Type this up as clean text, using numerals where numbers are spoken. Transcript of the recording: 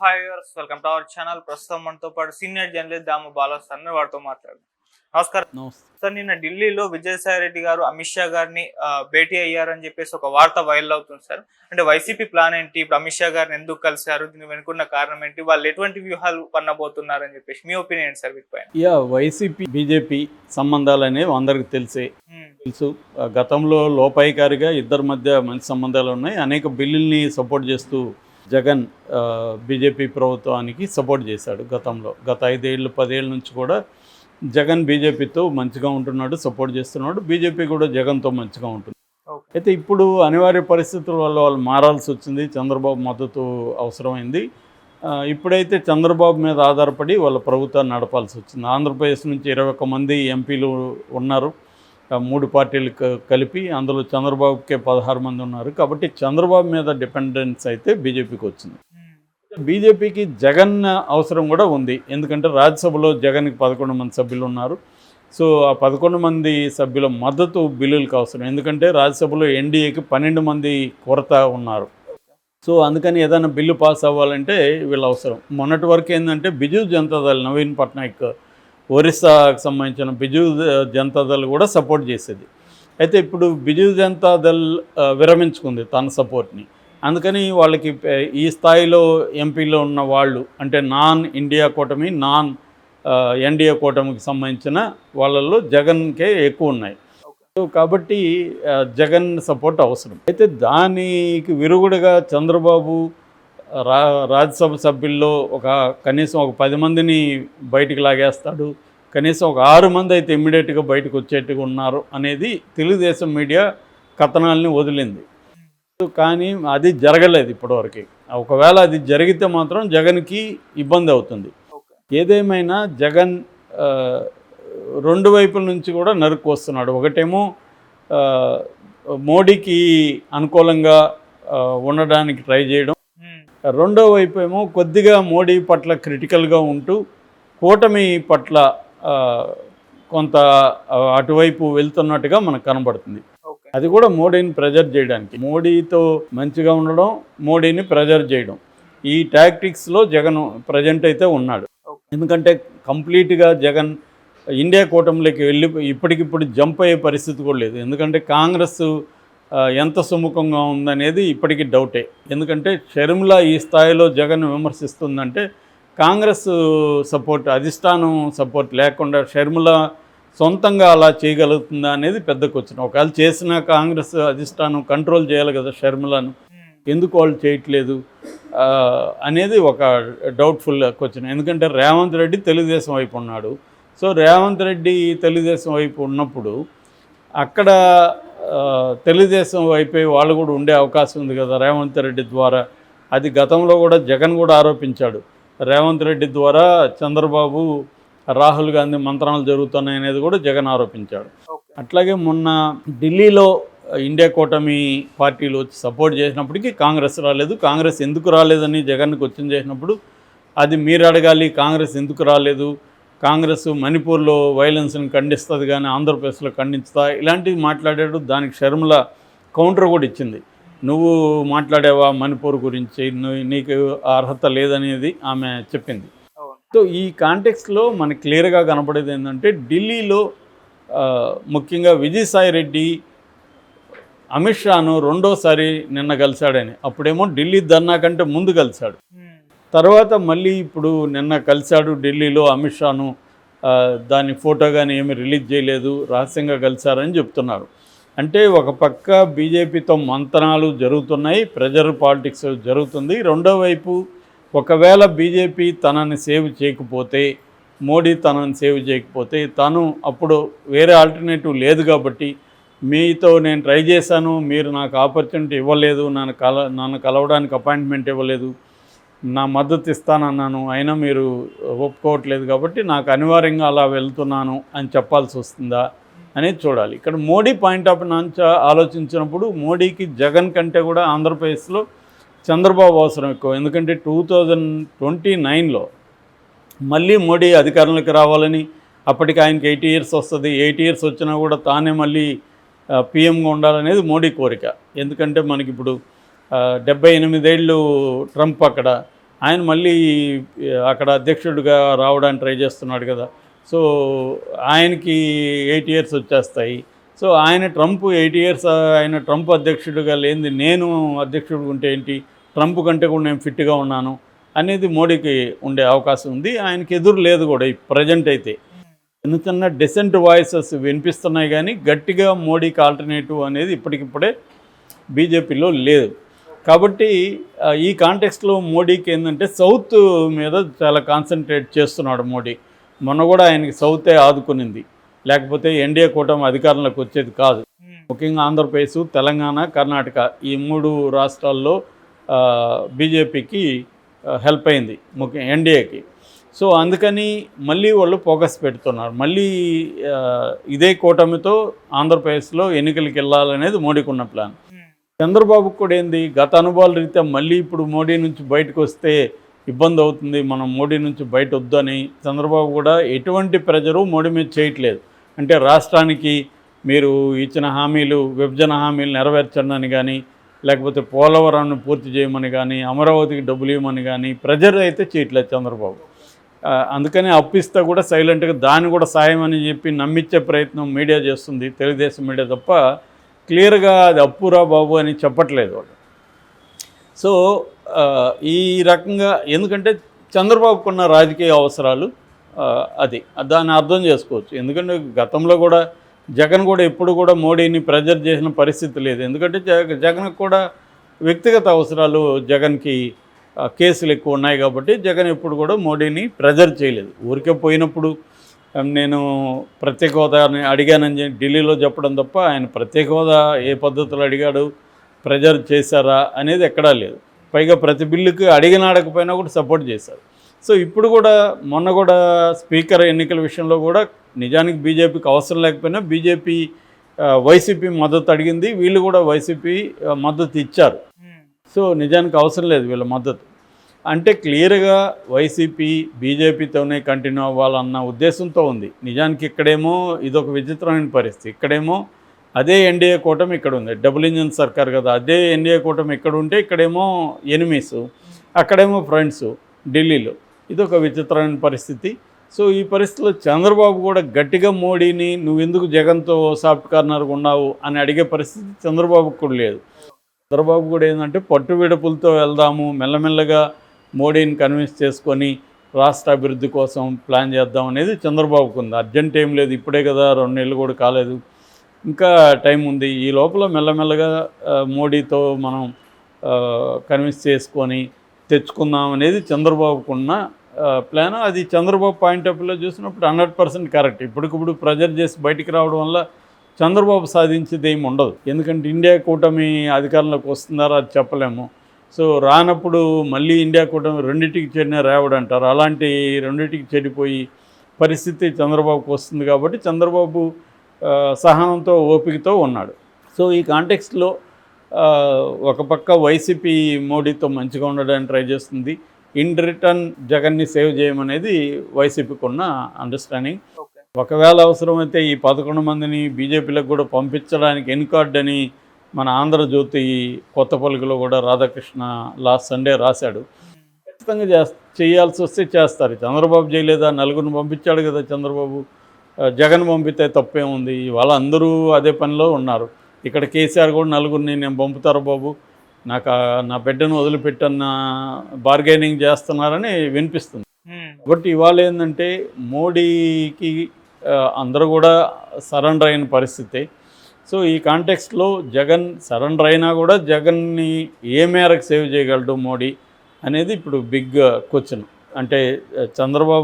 Hi viewers, welcome to our channel. ప్రస్తుతం మనతో పాటు సీనియర్ జర్నలిస్ట్ దాము బాలా సార్ వారితో మాట్లాడు. నమస్కారం సార్. నిన్న ఢిల్లీలో విజయసాయి రెడ్డి గారు అమిత్ షా గారిని భేటీ అయ్యారని చెప్పేసి ఒక వార్త వైరల్ అవుతుంది సార్. అంటే వైసీపీ ప్లాన్ ఏంటి, ఇప్పుడు అమిత్ షా గారిని ఎందుకు కలిశారు, దీని వెనుకున్న కారణం ఏంటి, వాళ్ళు ఎటువంటి వ్యూహాలు పన్నబోతున్నారని చెప్పేసి మీ ఒపీనియన్ సార్ వీటిపైన? వైసీపీ బీజేపీ సంబంధాలు అనేవి అందరికి తెలుసు. గతంలో లోపాయికారిగా ఇద్దరి మధ్య మంచి సంబంధాలు ఉన్నాయి. అనేక బిల్లుల్ని సపోర్ట్ చేస్తూ జగన్ బీజేపీ ప్రభుత్వానికి సపోర్ట్ చేశాడు గతంలో. గత 5-10 ఏళ్ళ నుంచి కూడా జగన్ బీజేపీతో మంచిగా ఉంటున్నాడు, సపోర్ట్ చేస్తున్నాడు. బీజేపీ కూడా జగన్తో మంచిగా ఉంటుంది. అయితే ఇప్పుడు అనివార్య పరిస్థితుల వల్ల వాళ్ళు మారాల్సి వచ్చింది. చంద్రబాబు మద్దతు అవసరమైంది. ఇప్పుడైతే చంద్రబాబు మీద ఆధారపడి వాళ్ళ ప్రభుత్వాన్ని నడపాల్సి వచ్చింది. ఆంధ్రప్రదేశ్ నుంచి 21 మంది ఎంపీలు ఉన్నారు, 3 పార్టీలు కలిపి. అందులో చంద్రబాబుకే 16 మంది ఉన్నారు. కాబట్టి చంద్రబాబు మీద డిపెండెన్స్ అయితే బీజేపీకి వచ్చింది. బీజేపీకి జగన్ అవసరం కూడా ఉంది. ఎందుకంటే రాజ్యసభలో జగన్కి 11 మంది సభ్యులు ఉన్నారు. సో ఆ 11 మంది సభ్యుల మద్దతు బిల్లులకు అవసరం. ఎందుకంటే రాజ్యసభలో ఎన్డీఏకి 12 మంది కొరత ఉన్నారు. సో అందుకని ఏదైనా బిల్లు పాస్ అవ్వాలంటే వీళ్ళు అవసరం. మొన్నటి వరకు ఏంటంటే బిజు జనతాదళ్, నవీన్ పట్నాయక్ ఒరిస్సాకు సంబంధించిన బిజు జనతాదళ్ కూడా సపోర్ట్ చేసేది. అయితే ఇప్పుడు బిజు జనతాదళ్ విరమించుకుంది తన సపోర్ట్ని. అందుకని వాళ్ళకి ఈ స్థాయిలో ఎంపీలో ఉన్న వాళ్ళు, అంటే నాన్ ఇండియా కూటమి, నాన్ ఎన్డీఏ కూటమికి సంబంధించిన వాళ్ళల్లో జగన్కే ఎక్కువ ఉన్నాయి. సో కాబట్టి జగన్ సపోర్ట్ అవసరం. అయితే దానికి విరుగుడుగా చంద్రబాబు రాజ్యసభ సభ్యుల్లో కనీసం ఒక 10 మందిని బయటికి లాగేస్తాడు, కనీసం ఒక 6 మంది అయితే ఇమ్మీడియట్గా బయటకు వచ్చేట్టుగా ఉన్నారు అనేది తెలుగుదేశం మీడియా కథనాలని వదిలింది. కానీ అది జరగలేదు ఇప్పటివరకు. ఒకవేళ అది జరిగితే మాత్రం జగన్కి ఇబ్బంది అవుతుంది. ఏదేమైనా జగన్ 2 వైపుల నుంచి కూడా నరుకు వస్తున్నాడు. ఒకటేమో మోడీకి అనుకూలంగా ఉండడానికి ట్రై చేయడం, రెండో వైపు ఏమో కొద్దిగా మోడీ పట్ల క్రిటికల్గా ఉంటూ కూటమి పట్ల కొంత అటువైపు వెళ్తున్నట్టుగా మనకు కనబడుతుంది. అది కూడా మోడీని ప్రెజర్ చేయడానికి, మోడీతో మంచిగా ఉండడం, మోడీని ప్రెజర్ చేయడం, ఈ టాక్టిక్స్లో జగన్ ప్రజెంట్ అయితే ఉన్నాడు. ఎందుకంటే కంప్లీట్గా జగన్ ఇండియా కూటమిలోకి వెళ్ళి ఇప్పటికిప్పుడు జంప్ అయ్యే పరిస్థితి కూడా లేదు. ఎందుకంటే కాంగ్రెస్ ఎంత సుముఖంగా ఉందనేది ఇప్పటికీ డౌటే. ఎందుకంటే షర్మిల ఈ స్థాయిలో జగన్ విమర్శిస్తుందంటే కాంగ్రెస్ సపోర్ట్, అధిష్టానం సపోర్ట్ లేకుండా షర్మిల సొంతంగా అలా చేయగలుగుతుందా అనేది పెద్ద క్వశ్చన్. ఒకవేళ చేసినా కాంగ్రెస్ అధిష్టానం కంట్రోల్ చేయాలి కదా షర్మిలను, ఎందుకు వాళ్ళు చేయట్లేదు అనేది ఒక డౌట్ఫుల్ క్వశ్చన్. ఎందుకంటే రేవంత్ రెడ్డి తెలుగుదేశం వైపు ఉన్నాడు. సో రేవంత్ రెడ్డి తెలుగుదేశం వైపు ఉన్నప్పుడు అక్కడ తెలుగుదేశం వైపే వాళ్ళు కూడా ఉండే అవకాశం ఉంది కదా రేవంత్ రెడ్డి ద్వారా. అది గతంలో కూడా జగన్ కూడా ఆరోపించాడు, రేవంత్ రెడ్డి ద్వారా చంద్రబాబు, రాహుల్ గాంధీ మంత్రాలు జరుగుతున్నాయి అనేది కూడా జగన్ ఆరోపించాడు. అట్లాగే మొన్న ఢిల్లీలో ఇండియా కూటమి పార్టీలు వచ్చి సపోర్ట్ చేసినప్పటికీ కాంగ్రెస్ రాలేదు. కాంగ్రెస్ ఎందుకు రాలేదని జగన్ క్వశ్చన్ చేసినప్పుడు అది మీరు అడగాలి, కాంగ్రెస్ ఎందుకు రాలేదు, కాంగ్రెస్ మణిపూర్లో వైలెన్స్ని ఖండిస్తుంది కానీ ఆంధ్రప్రదేశ్లో ఖండించుతా, ఇలాంటివి మాట్లాడాడు. దానికి షర్మిల కౌంటర్ కూడా ఇచ్చింది, నువ్వు మాట్లాడావా మణిపూర్ గురించి, నీకు అర్హత లేదనేది ఆమె చెప్పింది. సో ఈ కాంటెక్స్లో మనకు క్లియర్గా కనపడేది ఏంటంటే ఢిల్లీలో ముఖ్యంగా విజయసాయి రెడ్డి అమిత్ షాను రెండోసారి నిన్న కలిశాడని. అప్పుడేమో ఢిల్లీ ధర్నా కంటే ముందు కలిశాడు, తర్వాత మళ్ళీ ఇప్పుడు నిన్న కలిశాడు ఢిల్లీలో అమిత్ షాను. దాని ఫోటో కానీ ఏమీ రిలీజ్ చేయలేదు, రహస్యంగా కలిశారని చెప్తున్నారు. అంటే ఒక పక్క బీజేపీతో మంతనాలు జరుగుతున్నాయి, ప్రెజర్ పాలిటిక్స్ జరుగుతుంది. రెండో వైపు ఒకవేళ బీజేపీ తనని సేవ్ చేయకపోతే, మోడీ తనని సేవ్ చేయకపోతే, తను అప్పుడు వేరే ఆల్టర్నేటివ్ లేదు కాబట్టి మీతో నేను ట్రై చేశాను, మీరు నాకు ఆపర్చునిటీ ఇవ్వలేదు, నన్ను కలవడానికి అపాయింట్మెంట్ ఇవ్వలేదు, నా మద్దతు ఇస్తానన్నాను, అయినా మీరు ఒప్పుకోవట్లేదు కాబట్టి నాకు అనివార్యంగా అలా వెళ్తున్నాను అని చెప్పాల్సి వస్తుందా అనేది చూడాలి. ఇక్కడ మోడీ పాయింట్ ఆఫ్ నుంచి ఆలోచించినప్పుడు మోడీకి జగన్ కంటే కూడా ఆంధ్రప్రదేశ్లో చంద్రబాబు అవసరం ఎక్కువ. ఎందుకంటే 2029లో మళ్ళీ మోడీ అధికారంలోకి రావాలని, అప్పటికి ఆయనకి 80 ఇయర్స్ వస్తుంది, 80 ఇయర్స్ వచ్చినా కూడా తానే మళ్ళీ పీఎంగా ఉండాలనేది మోడీ కోరిక. ఎందుకంటే మనకి ఇప్పుడు 78 ఏళ్ళు ట్రంప్ అక్కడ, ఆయన మళ్ళీ అక్కడ అధ్యక్షుడిగా రావడానికి ట్రై చేస్తున్నాడు కదా. సో ఆయనకి 8 ఇయర్స్ వచ్చేస్తాయి. సో ఆయన ట్రంప్ 8 ఇయర్స్ ఆయన ట్రంప్ అధ్యక్షుడిగా లేనిది నేను అధ్యక్షుడిగా ఉంటే ఏంటి, ట్రంప్ కంటే కూడా నేను ఫిట్గా ఉన్నాను అనేది మోడీకి ఉండే అవకాశం ఉంది. ఆయనకి ఎదురు లేదు కూడా ఈ ప్రజెంట్ అయితే. చిన్న చిన్న డిసెంట్ వాయిసెస్ వినిపిస్తున్నాయి కానీ గట్టిగా మోడీకి ఆల్టర్నేటివ్ అనేది ఇప్పటికిప్పుడే బీజేపీలో లేదు. కాబట్టి ఈ కాంటెక్స్ట్లో మోడీకి ఏంటంటే సౌత్ మీద చాలా కాన్సన్ట్రేట్ చేస్తున్నాడు మోడీ. మొన్న కూడా ఆయనకి సౌతే ఆదుకునింది, లేకపోతే ఎన్డీఏ కూటమి అధికారంలోకి వచ్చేది కాదు. ముఖ్యంగా ఆంధ్రప్రదేశ్, తెలంగాణ, కర్ణాటక ఈ 3 రాష్ట్రాల్లో బీజేపీకి హెల్ప్ అయింది, ముఖ్యంగా ఎన్డీఏకి. సో అందుకని మళ్ళీ వాళ్ళు ఫోకస్ పెడుతున్నారు. మళ్ళీ ఇదే కూటమితో ఆంధ్రప్రదేశ్లో ఎన్నికలకు వెళ్ళాలనేది మోడీకి ఉన్న ప్లాన్. చంద్రబాబుకు కూడా ఏంది, గత అనుభవాల రీత్యా మళ్ళీ ఇప్పుడు మోడీ నుంచి బయటకు వస్తే ఇబ్బంది అవుతుంది, మనం మోడీ నుంచి బయట వద్దని చంద్రబాబు కూడా ఎటువంటి ప్రెజరు మోడీ మీద చేయట్లేదు. అంటే రాష్ట్రానికి మీరు ఇచ్చిన హామీలు, విభజన హామీలు నెరవేర్చండి అని కానీ, లేకపోతే పోలవరాన్ని పూర్తి చేయమని కానీ, అమరావతికి డబ్బులు ఇవ్వమని కానీ ప్రెజర్ అయితే చేయట్లేదు చంద్రబాబు. అందుకని అప్పిస్తే కూడా సైలెంట్గా దాన్ని కూడా సాయం అని చెప్పి నమ్మించే ప్రయత్నం మీడియా చేస్తుంది, తెలుగుదేశం మీడియా తప్ప క్లియర్గా అది అప్పురా బాబు అని చెప్పట్లేదు వాళ్ళు. సో ఈ రకంగా ఎందుకంటే చంద్రబాబుకున్న రాజకీయ అవసరాలు అది దాన్ని అర్థం చేసుకోవచ్చు. ఎందుకంటే గతంలో కూడా జగన్ కూడా ఎప్పుడు కూడా మోడీని ప్రెజర్ చేసిన పరిస్థితి లేదు. ఎందుకంటే జగన్కి కూడా వ్యక్తిగత అవసరాలు, జగన్కి కేసులు ఎక్కువ ఉన్నాయి కాబట్టి జగన్ ఎప్పుడు కూడా మోడీని ప్రెజర్ చేయలేదు. ఊరికే పోయినప్పుడు నేను ప్రత్యేక హోదాని అడిగానని ఢిల్లీలో చెప్పడం తప్ప ఆయన ప్రత్యేక హోదా ఏ పద్ధతిలో అడిగాడు, ప్రెజర్ చేశారా అనేది ఎక్కడా లేదు. పైగా ప్రతి బిల్లుకి అడిగిన అడగకపోయినా కూడా సపోర్ట్ చేశారు. సో ఇప్పుడు కూడా మొన్న కూడా స్పీకర్ ఎన్నికల విషయంలో కూడా నిజానికి బీజేపీకి అవసరం లేకపోయినా బీజేపీ వైసీపీ మద్దతు అడిగింది, వీళ్ళు కూడా వైసీపీ మద్దతు ఇచ్చారు. సో నిజానికి అవసరం లేదు వీళ్ళ మద్దతు. అంటే క్లియర్గా వైసీపీ బీజేపీతోనే కంటిన్యూ అవ్వాలన్న ఉద్దేశంతో ఉంది. నిజానికి ఇక్కడేమో ఇదొక విచిత్రమైన పరిస్థితి. ఇక్కడేమో అదే ఎన్డీఏ కూటమి ఇక్కడ ఉంది, డబుల్ ఇంజిన్ సర్కార్ కదా. అదే ఎన్డీఏ కూటమి ఇక్కడ ఉంటే ఇక్కడేమో ఎనిమీస్, అక్కడేమో ఫ్రెండ్స్ ఢిల్లీలో. ఇదొక విచిత్రమైన పరిస్థితి. సో ఈ పరిస్థితిలో చంద్రబాబు కూడా గట్టిగా మోడీని నువ్వెందుకు జగన్తో సాఫ్ట్ కార్నర్గా ఉన్నావు అని అడిగే పరిస్థితి చంద్రబాబుకు కూడా లేదు. చంద్రబాబు కూడా ఏంటంటే పట్టు విడుపులతో వెళ్దాము, మెల్లమెల్లగా మోడీని కన్విన్స్ చేసుకొని రాష్ట్ర అభివృద్ధి కోసం ప్లాన్ చేద్దాం అనేది చంద్రబాబుకు ఉంది. అర్జెంట్ ఏం లేదు, ఇప్పుడే కదా 2 నెలలు కూడా కాలేదు, ఇంకా టైం ఉంది. ఈ లోపల మెల్లమెల్లగా మోడీతో మనం కన్విన్స్ చేసుకొని తెచ్చుకుందాం అనేది చంద్రబాబుకున్న ప్లాన్. అది చంద్రబాబు పాయింట్ ఆఫ్ వ్యూలో చూసినప్పుడు 100% కరెక్ట్. ఇప్పటికిప్పుడు ప్రెజర్ చేసి బయటికి రావడం వల్ల చంద్రబాబు సాధించేది ఏమి ఉండదు. ఎందుకంటే ఇండియా కూటమి అధికారంలోకి వస్తుందారో అది చెప్పలేము. సో రానప్పుడు మళ్ళీ ఇండియా కూటమి రెండింటికి చెడిన రేవడు అంటారు, అలాంటి రెండింటికి చెడిపోయి పరిస్థితి చంద్రబాబుకు వస్తుంది. కాబట్టి చంద్రబాబు సహనంతో ఓపికతో ఉన్నాడు. సో ఈ కాంటెక్స్ట్లో ఒక పక్క వైసీపీ మోడీతో మంచిగా ఉండడానికి ట్రై చేస్తుంది, ఇన్ రిటర్న్ జగన్ని సేవ్ చేయమనేది వైసీపీకి ఉన్న అండర్స్టాండింగ్. ఒకవేళ అవసరమైతే ఈ 11 మందిని బీజేపీలకు కూడా పంపించడానికి ఎన్కార్డ్ అని మన ఆంధ్రజ్యోతి కొత్త పలుకులో కూడా రాధాకృష్ణ లాస్ట్ సండే రాశాడు. ఖచ్చితంగా చేయాల్సి వస్తే చేస్తారు. చంద్రబాబు చేయలేదా? 4 పంపించాడు కదా చంద్రబాబు. జగన్ పంపితే తప్పేముంది? ఇవాళ అందరూ అదే పనిలో ఉన్నారు. ఇక్కడ కేసీఆర్ కూడా 4 నేను పంపుతారు బాబు, నాకు నా బిడ్డను వదిలిపెట్టన్న బార్గెనింగ్ చేస్తున్నారని వినిపిస్తుంది. కాబట్టి ఇవాళ ఏంటంటే మోడీకి అందరూ కూడా సరెండర్ అయిన పరిస్థితి. సో ఈ కాంటెక్స్ట్లో జగన్ సరెండర్ అయినా కూడా జగన్ని ఏ మేరకు సేవ్ చేయగలడు మోడీ అనేది ఇప్పుడు బిగ్ క్వశ్చన్. అంటే చంద్రబాబు